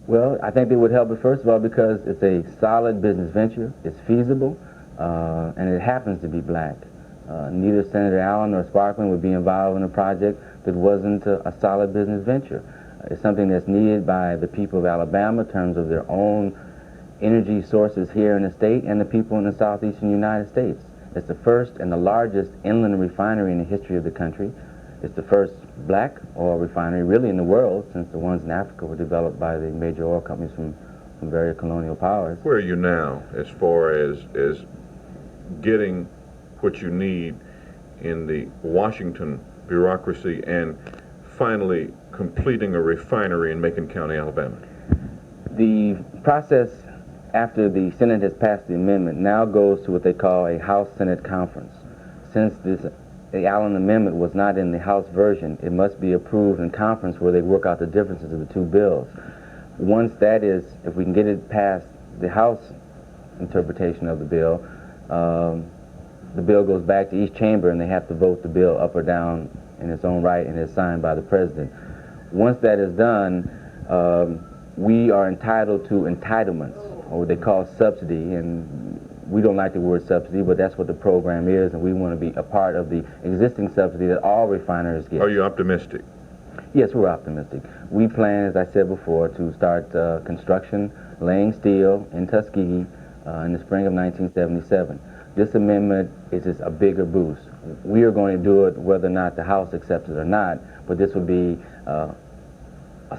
Well, I think they would help it, first of all, because it's a solid business venture, it's feasible, and it happens to be black. Neither Senator Allen nor Sparkman would be involved in a project that wasn't a solid business venture. It's something that's needed by the people of Alabama in terms of their own energy sources here in the state and the people in the southeastern United States. It's the first and the largest inland refinery in the history of the country. It's the first black oil refinery really in the world, since the ones in Africa were developed by the major oil companies from various colonial powers. Where are you now as far as getting what you need in the Washington bureaucracy and finally completing a refinery in Macon County, Alabama? The process after the Senate has passed the amendment now goes to what they call a House-Senate conference. Since the Allen Amendment was not in the House version, it must be approved in conference where they work out the differences of the two bills. Once that is, if we can get it past the House interpretation of the bill goes back to each chamber and they have to vote the bill up or down in its own right, and it's signed by the president. Once that is done, we are entitled to entitlements, or what they call subsidy, and we don't like the word subsidy, but that's what the program is, and we want to be a part of the existing subsidy that all refiners get. Are you optimistic? Yes, we're optimistic. We plan, as I said before, to start construction, laying steel in Tuskegee in the spring of 1977. This amendment is just a bigger boost. We are going to do it whether or not the House accepts it or not, but this would be a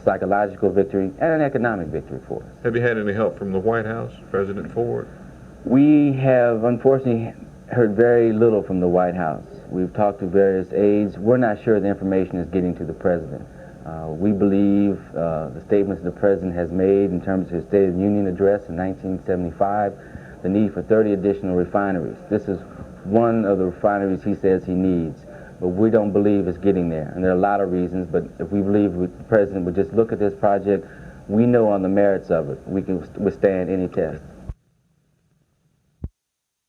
psychological victory and an economic victory for us. Have you had any help from the White House, President Ford? We have unfortunately heard very little from the White House. We've talked to various aides. We're not sure the information is getting to the president. We believe the statements the president has made in terms of his State of the Union address in 1975, the need for 30 additional refineries. This is one of the refineries he says he needs, but we don't believe it's getting there. And there are a lot of reasons, but if we believe the president would just look at this project, we know on the merits of it, we can withstand any test.